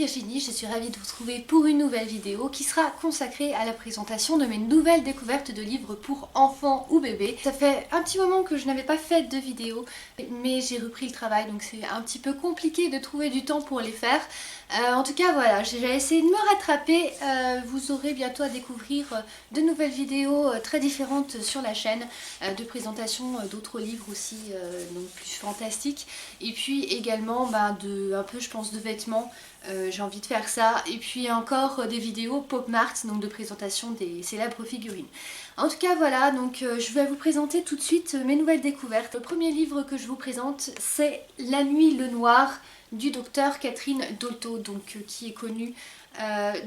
Virginie, je suis ravie de vous retrouver pour une nouvelle vidéo qui sera consacrée à la présentation de mes nouvelles découvertes de livres pour enfants ou bébés. Ça fait un petit moment que je n'avais pas fait de vidéo, mais j'ai repris le travail donc c'est un petit peu compliqué de trouver du temps pour les faire. En tout cas voilà, j'ai essayé de me rattraper, vous aurez bientôt à découvrir de nouvelles vidéos très différentes sur la chaîne, de présentation d'autres livres aussi, donc plus fantastiques, et puis également un peu je pense de vêtements, j'ai envie de faire ça, et puis encore des vidéos pop mart, donc de présentation des célèbres figurines. En tout cas voilà, donc je vais vous présenter tout de suite mes nouvelles découvertes. Le premier livre que je vous présente c'est La Nuit le Noir du docteur Catherine Dolto, donc qui est connue.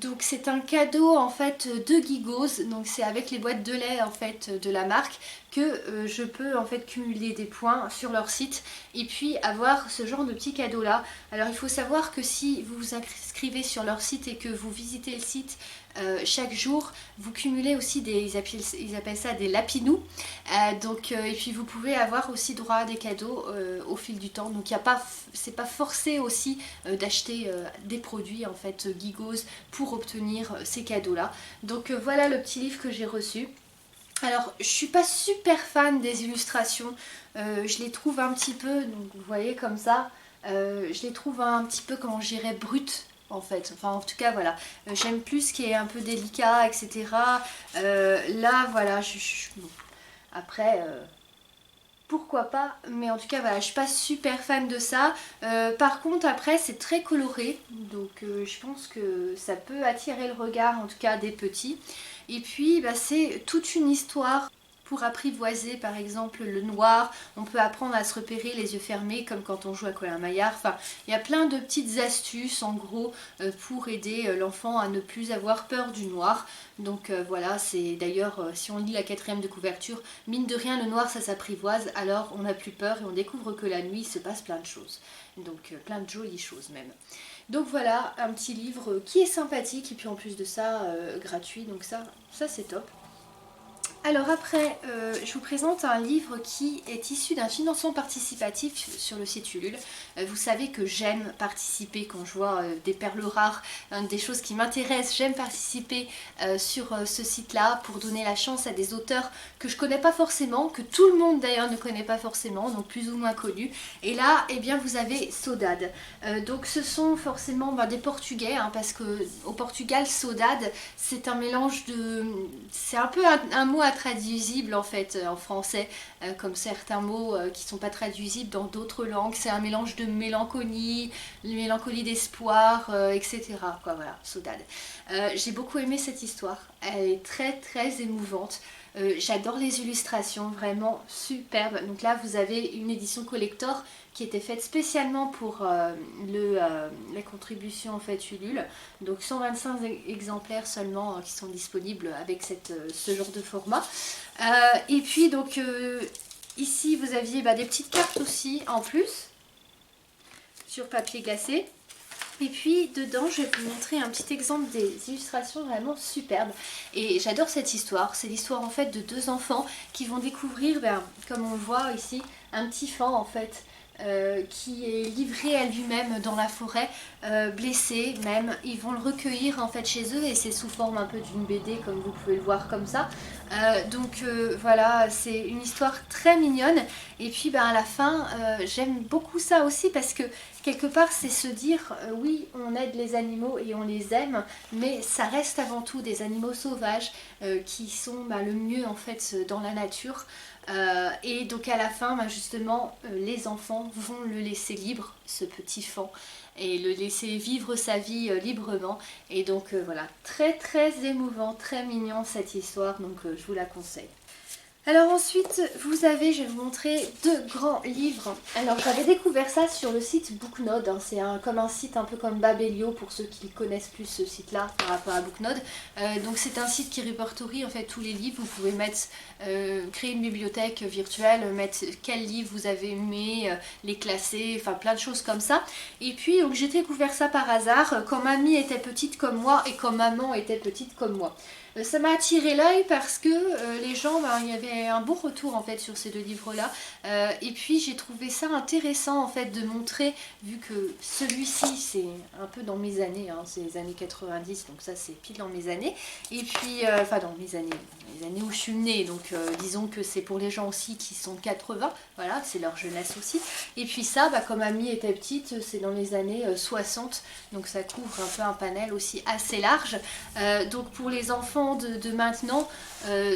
Donc c'est un cadeau en fait de Gigos, donc c'est avec les boîtes de lait en fait de la marque que je peux en fait cumuler des points sur leur site et puis avoir ce genre de petit cadeau là. Alors il faut savoir que si vous vous inscrivez sur leur site et que vous visitez le site chaque jour, vous cumulez aussi ils appellent ça des lapinous, et puis vous pouvez avoir aussi droit à des cadeaux au fil du temps, donc c'est pas forcé aussi d'acheter des produits en fait Gigos pour obtenir ces cadeaux là. Donc voilà le petit livre que j'ai reçu. Alors je suis pas super fan des illustrations, je les trouve un petit peu, donc vous voyez comme ça, je les trouve un petit peu comment je dirais brutes en fait, enfin en tout cas voilà, j'aime plus ce qui est un peu délicat etc. Là voilà, bon. Après pourquoi pas, mais en tout cas voilà, je suis pas super fan de ça. Par contre après c'est très coloré, donc je pense que ça peut attirer le regard en tout cas des petits. Et puis c'est toute une histoire pour apprivoiser par exemple le noir. On peut apprendre à se repérer les yeux fermés comme quand on joue à Colin Maillard. Enfin, il y a plein de petites astuces en gros pour aider l'enfant à ne plus avoir peur du noir. Donc voilà, c'est d'ailleurs si on lit la 4e de couverture, mine de rien le noir ça s'apprivoise, alors on n'a plus peur et on découvre que la nuit il se passe plein de choses. Donc plein de jolies choses même. Donc voilà, un petit livre qui est sympathique et puis en plus de ça, gratuit, donc ça c'est top. Alors après, je vous présente un livre qui est issu d'un financement participatif sur le site Ulule. Vous savez que j'aime participer quand je vois des perles rares, des choses qui m'intéressent. J'aime participer sur ce site-là pour donner la chance à des auteurs que je connais pas forcément, que tout le monde d'ailleurs ne connaît pas forcément, donc plus ou moins connus. Et là, eh bien, vous avez Saudade. Donc ce sont forcément des Portugais, hein, parce que au Portugal, Saudade, c'est un mélange de... C'est un peu un mot traduisible en fait en français, comme certains mots qui sont pas traduisibles dans d'autres langues. C'est un mélange de mélancolie d'espoir, etc. Quoi, voilà, Saudade. J'ai beaucoup aimé cette histoire, elle est très très émouvante. J'adore les illustrations, vraiment superbes. Donc là vous avez une édition collector qui était faite spécialement pour la contribution en fait Ulule. Donc 125 exemplaires seulement qui sont disponibles avec ce genre de format. Et puis donc ici vous aviez des petites cartes aussi en plus sur papier glacé. Et puis dedans je vais vous montrer un petit exemple des illustrations vraiment superbes. Et j'adore cette histoire, c'est l'histoire en fait de deux enfants qui vont découvrir, comme on le voit ici, un petit fan en fait qui est livré à lui-même dans la forêt, blessé même. Ils vont le recueillir en fait chez eux et c'est sous forme un peu d'une BD comme vous pouvez le voir comme ça. Voilà, c'est une histoire très mignonne. Et puis à la fin, j'aime beaucoup ça aussi parce que quelque part c'est se dire oui on aide les animaux et on les aime, mais ça reste avant tout des animaux sauvages qui sont le mieux en fait dans la nature. Et donc à la fin justement les enfants vont le laisser libre, ce petit fan, et le laisser vivre sa vie librement. Et donc voilà, très très émouvant, très mignon cette histoire, donc je vous la conseille. Alors ensuite vous avez, je vais vous montrer deux grands livres. Alors j'avais découvert ça sur le site Booknode, hein. C'est comme un site un peu comme Babelio pour ceux qui connaissent plus ce site là par rapport à Booknode. Donc c'est un site qui répertorie en fait tous les livres. Vous pouvez créer une bibliothèque virtuelle, mettre quels livres vous avez aimé, les classer, enfin plein de choses comme ça. Et puis donc j'ai découvert ça par hasard quand mamie était petite comme moi et quand maman était petite comme moi. Ça m'a attiré l'œil parce que les gens, il y avait un bon retour en fait sur ces deux livres-là. Et puis j'ai trouvé ça intéressant en fait de montrer, vu que celui-ci c'est un peu dans mes années, hein, c'est les années 90, donc ça c'est pile dans mes années. Et puis, enfin dans mes années, les années où je suis née, donc disons que c'est pour les gens aussi qui sont 80, voilà, c'est leur jeunesse aussi. Et puis ça, comme Amie était petite, c'est dans les années 60, donc ça couvre un peu un panel aussi assez large. Donc pour les enfants de maintenant,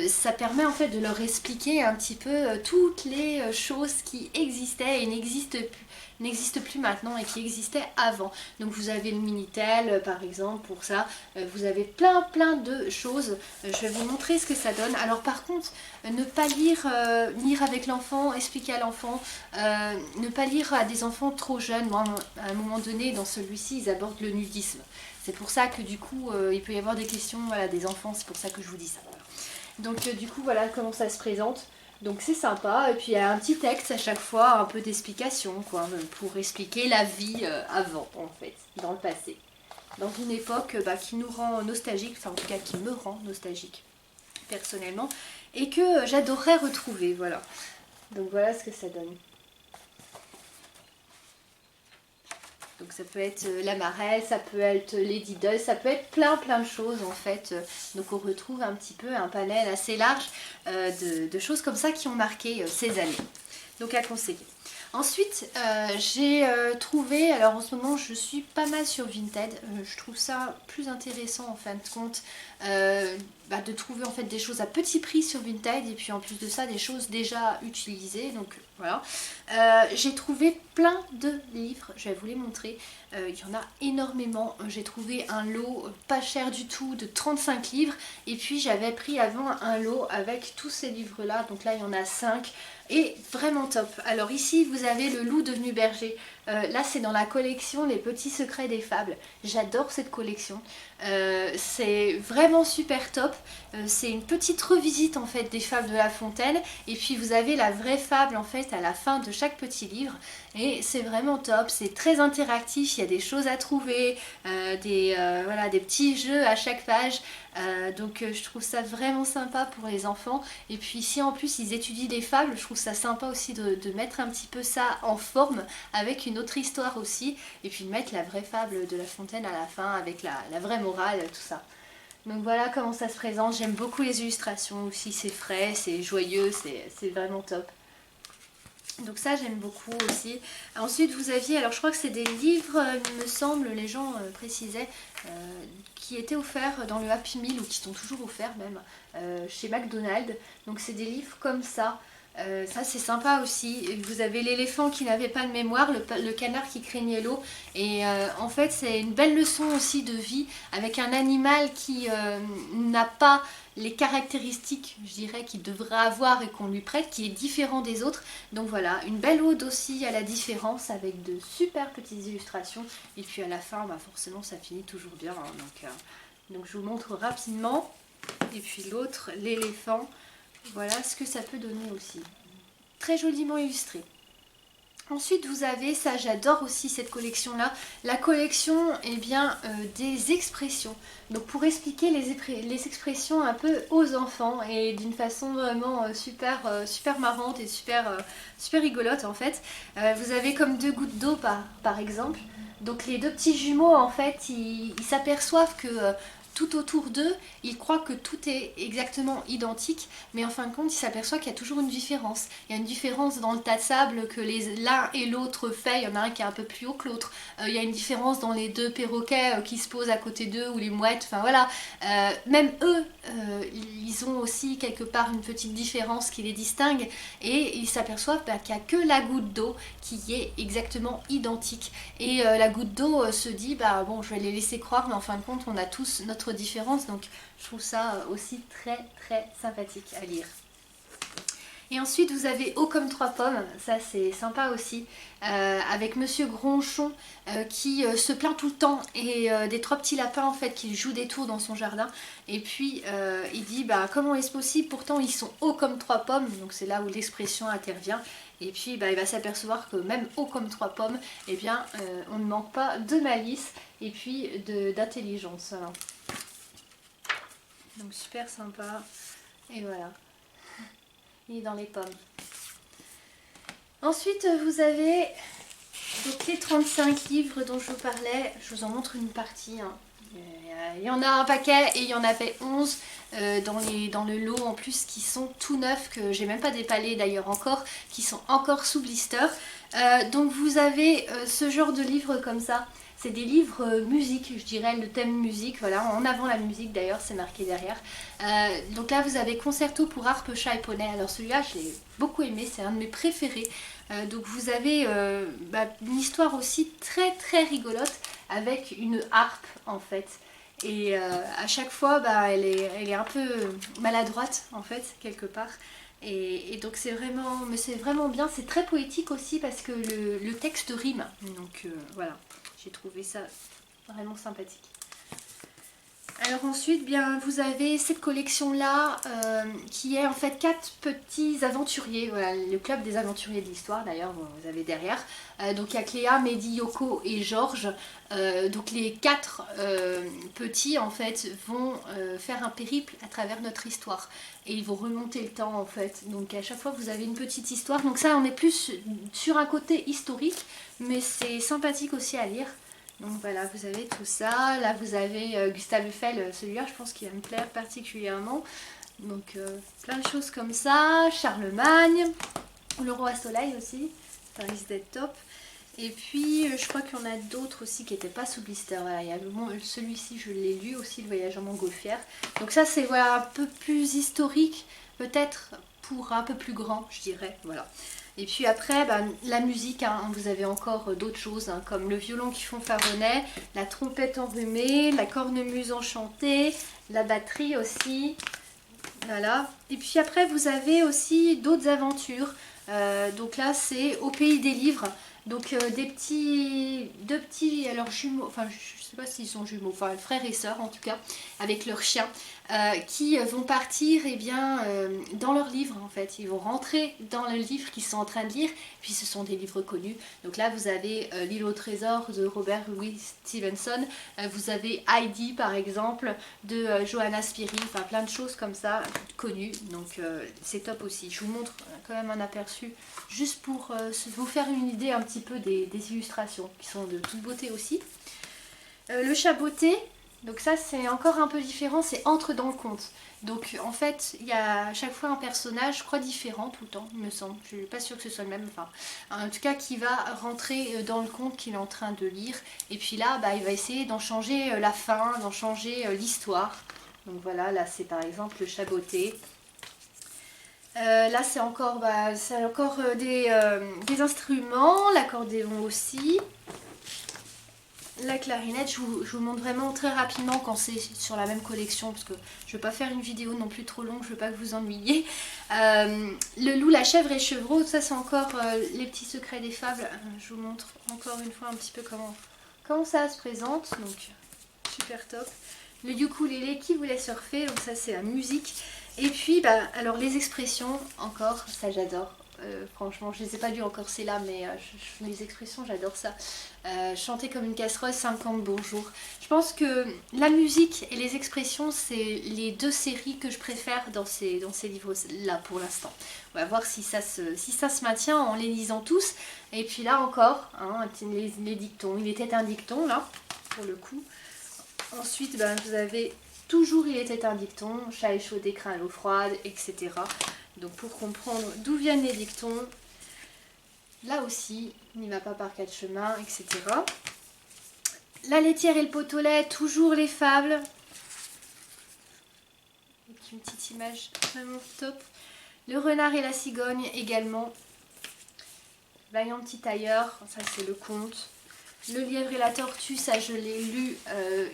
ça permet en fait de leur expliquer un petit peu toutes les choses qui existaient et n'existent plus maintenant et qui existaient avant. Donc vous avez le Minitel par exemple pour ça, vous avez plein de choses. Je vais vous montrer ce que ça donne. Alors par contre, ne pas lire avec l'enfant, expliquer à l'enfant, ne pas lire à des enfants trop jeunes. Moi, à un moment donné, dans celui-ci, ils abordent le nudisme. C'est pour ça que du coup, il peut y avoir des questions, voilà, des enfants, c'est pour ça que je vous dis ça. Voilà. Donc du coup, voilà comment ça se présente. Donc c'est sympa, et puis il y a un petit texte à chaque fois, un peu d'explication, quoi, pour expliquer la vie avant, en fait, dans le passé. Dans une époque qui nous rend nostalgique, enfin en tout cas qui me rend nostalgique, personnellement, et que j'adorerais retrouver, voilà. Donc voilà ce que ça donne. Donc ça peut être la marelle, ça peut être Lady Doll, ça peut être plein de choses en fait. Donc on retrouve un petit peu un panel assez large de choses comme ça qui ont marqué ces années. Donc à conseiller. Ensuite, j'ai trouvé, alors en ce moment je suis pas mal sur Vinted, je trouve ça plus intéressant en fin de compte de trouver en fait des choses à petit prix sur Vinted et puis en plus de ça des choses déjà utilisées, donc voilà. J'ai trouvé plein de livres, je vais vous les montrer, il y en a énormément. J'ai trouvé un lot pas cher du tout de 35 livres et puis j'avais pris avant un lot avec tous ces livres là, donc là il y en a 5. Et vraiment top. Alors ici vous avez Le Loup devenu berger. Là c'est dans la collection Les Petits Secrets des Fables. J'adore cette collection. C'est vraiment super top. C'est une petite revisite en fait des fables de La Fontaine. Et puis vous avez la vraie fable en fait à la fin de chaque petit livre. Et c'est vraiment top. C'est très interactif. Il y a des choses à trouver, voilà, des petits jeux à chaque page. Donc je trouve ça vraiment sympa pour les enfants. Et puis si en plus ils étudient des fables, je trouve ça sympa aussi de mettre un petit peu ça en forme avec une autre histoire aussi. Et puis de mettre la vraie fable de La Fontaine à la fin avec la vraie morale, tout ça. Donc voilà comment ça se présente. J'aime beaucoup les illustrations aussi, c'est frais, c'est joyeux, c'est vraiment top. Donc ça j'aime beaucoup aussi. Ensuite vous aviez, alors je crois que c'est des livres, il me semble, les gens précisaient, qui étaient offerts dans le Happy Meal ou qui sont toujours offerts même chez McDonald's. Donc c'est des livres comme ça. Ça c'est sympa aussi. Vous avez l'éléphant qui n'avait pas de mémoire, le canard qui craignait l'eau. Et en fait c'est une belle leçon aussi de vie avec un animal qui n'a pas les caractéristiques, je dirais, qu'il devrait avoir et qu'on lui prête, qui est différent des autres. Donc voilà, une belle ode aussi à la différence avec de super petites illustrations. Et puis à la fin, forcément ça finit toujours bien. Hein. Donc je vous montre rapidement. Et puis l'autre, l'éléphant. Voilà ce que ça peut donner aussi. Très joliment illustré. Ensuite vous avez, ça j'adore aussi cette collection là, la collection des expressions. Donc pour expliquer les expressions un peu aux enfants et d'une façon vraiment super marrante et super rigolote en fait. Vous avez comme deux gouttes d'eau par exemple. Donc les deux petits jumeaux en fait ils s'aperçoivent que tout autour d'eux, ils croient que tout est exactement identique, mais en fin de compte, ils s'aperçoivent qu'il y a toujours une différence. Il y a une différence dans le tas de sable que l'un et l'autre fait, il y en a un qui est un peu plus haut que l'autre. Il y a une différence dans les deux perroquets qui se posent à côté d'eux, ou les mouettes, enfin voilà. Même eux, ils ont aussi quelque part une petite différence qui les distingue, et ils s'aperçoivent qu'il n'y a que la goutte d'eau qui est exactement identique. Et la goutte d'eau se dit, bon, je vais les laisser croire, mais en fin de compte, on a tous notre différence, donc je trouve ça aussi très sympathique à lire. Et ensuite vous avez Haut comme trois pommes, ça c'est sympa aussi, avec Monsieur Gronchon qui se plaint tout le temps et des trois petits lapins en fait qui jouent des tours dans son jardin. Et puis il dit comment est-ce possible, pourtant ils sont hauts comme trois pommes, donc c'est là où l'expression intervient. Et puis il va s'apercevoir que même haut comme trois pommes, on ne manque pas de malice et puis d'intelligence. Voilà. donc super sympa. Et voilà, il est dans les pommes. Ensuite vous avez donc les 35 livres dont je vous parlais. Je vous en montre une partie, hein. Il y en a un paquet et il y en avait 11 dans le lot en plus qui sont tout neufs, que j'ai même pas déballé d'ailleurs encore, qui sont encore sous blister. Donc vous avez ce genre de livres comme ça. C'est des livres musique, je dirais, le thème musique, voilà, en avant la musique d'ailleurs, c'est marqué derrière. Donc là vous avez Concerto pour harpe, chat et poney. Alors celui-là je l'ai beaucoup aimé, c'est un de mes préférés. Donc vous avez une histoire aussi très très rigolote avec une harpe en fait. Et à chaque fois elle est un peu maladroite en fait quelque part. Et donc c'est vraiment bien, c'est très poétique aussi parce que le texte rime. Donc voilà, j'ai trouvé ça vraiment sympathique. Alors ensuite, bien, vous avez cette collection-là qui est en fait 4 petits aventuriers. Voilà, le club des aventuriers de l'histoire d'ailleurs, vous avez derrière. Donc il y a Cléa, Mehdi, Yoko et Georges. Donc les 4 petits en fait vont faire un périple à travers notre histoire. Et ils vont remonter le temps en fait. Donc à chaque fois vous avez une petite histoire. Donc ça on est plus sur un côté historique, mais c'est sympathique aussi à lire. Donc voilà, vous avez tout ça. Là vous avez Gustave Eiffel, celui-là je pense qu'il va me plaire particulièrement. Donc plein de choses comme ça. Charlemagne, le roi Soleil aussi, ça risque d'être top. Et puis je crois qu'il y en a d'autres aussi qui n'étaient pas sous blister. Voilà, il y a celui-ci je l'ai lu aussi, le voyage en montgolfière. Donc ça c'est voilà, un peu plus historique, peut-être pour un peu plus grand je dirais. Voilà. Et puis après, la musique, hein, vous avez encore d'autres choses, hein, comme le violon qui fanfaronnait, la trompette enrhumée, la cornemuse enchantée, la batterie aussi. Voilà. Et puis après, vous avez aussi d'autres aventures. Donc là, c'est au pays des livres. Donc deux petits alors jumeaux, enfin je sais pas s'ils sont jumeaux, enfin frères et sœurs en tout cas, avec leurs chiens, qui vont partir dans leur livre en fait. Ils vont rentrer dans le livre qu'ils sont en train de lire, puis ce sont des livres connus. Donc là vous avez L'île au trésor de Robert Louis Stevenson, vous avez Heidi par exemple de Johanna Spyri, enfin plein de choses comme ça connues. Donc c'est top aussi. Je vous montre quand même un aperçu juste pour vous faire une idée un petit peu des illustrations qui sont de toute beauté aussi. Le chaboté, donc ça c'est encore un peu différent, c'est entre dans le conte. Donc en fait il y a à chaque fois un personnage, je crois différent tout le temps, il me semble, je suis pas sûre que ce soit le même, enfin en tout cas qui va rentrer dans le conte qu'il est en train de lire. Et puis là il va essayer d'en changer la fin, d'en changer l'histoire. Donc voilà, là c'est par exemple le chaboté. Là c'est encore, des instruments, l'accordéon aussi, la clarinette. Je vous montre vraiment très rapidement quand c'est sur la même collection parce que je ne veux pas faire une vidéo non plus trop longue, je ne veux pas que vous ennuyiez. Le loup, la chèvre et chevreau, ça c'est encore les petits secrets des fables. Je vous montre encore une fois un petit peu comment ça se présente, donc super top. Le ukulélé qui voulait surfer, donc ça c'est la musique. Et puis alors les expressions encore, ça j'adore. Franchement je les ai pas lues encore c'est là, mais les expressions j'adore ça. Chanter comme une casserole, 50 bonjours. Je pense que la musique et les expressions c'est les deux séries que je préfère dans ces livres là pour l'instant. On va voir si ça se maintient en les lisant tous. Et puis là encore, hein, les dictons, il était un dicton là pour le coup. Ensuite vous avez toujours il était un dicton, chat échaudé craint l'eau froide, etc. Donc pour comprendre d'où viennent les dictons, là aussi, n'y va pas par 4 chemins, etc. La laitière et le pot au lait, toujours les fables. Avec une petite image vraiment top. Le renard et la cigogne également. Vaillant petit tailleur, ça c'est le conte. Le lièvre et la tortue, ça je l'ai lu,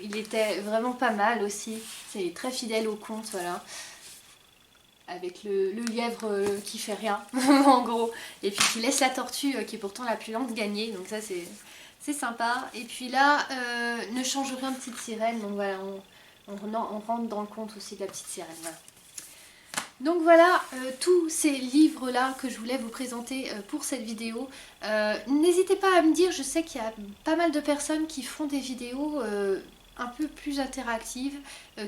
il était vraiment pas mal aussi. C'est très fidèle au conte, voilà. Avec le lièvre qui fait rien, en gros. Et puis qui laisse la tortue, qui est pourtant la plus lente, gagner. Donc ça c'est sympa. Et puis là, ne change rien, petite sirène. Donc voilà, on rentre dans le conte aussi de la petite sirène, voilà. Donc voilà tous ces livres là que je voulais vous présenter pour cette vidéo. N'hésitez pas à me dire, je sais qu'il y a pas mal de personnes qui font des vidéos un peu plus interactives,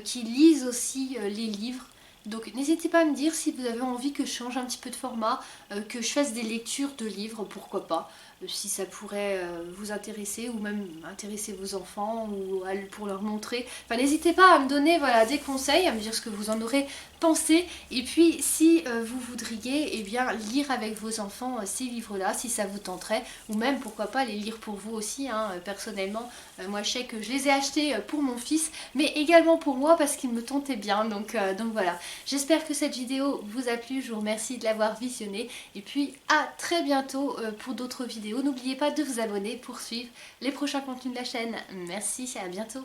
qui lisent aussi les livres. Donc n'hésitez pas à me dire si vous avez envie que je change un petit peu de format, que je fasse des lectures de livres, pourquoi pas, si ça pourrait vous intéresser ou même intéresser vos enfants ou pour leur montrer. Enfin n'hésitez pas à me donner voilà, des conseils, à me dire ce que vous en aurez pensé. Et puis si vous voudriez eh bien, lire avec vos enfants ces livres-là, si ça vous tenterait, ou même pourquoi pas les lire pour vous aussi. Hein. Personnellement, moi je sais que je les ai achetés pour mon fils, mais également pour moi parce qu'ils me tentaient bien. Donc voilà. J'espère que cette vidéo vous a plu, je vous remercie de l'avoir visionnée et puis à très bientôt pour d'autres vidéos. N'oubliez pas de vous abonner pour suivre les prochains contenus de la chaîne. Merci, à bientôt.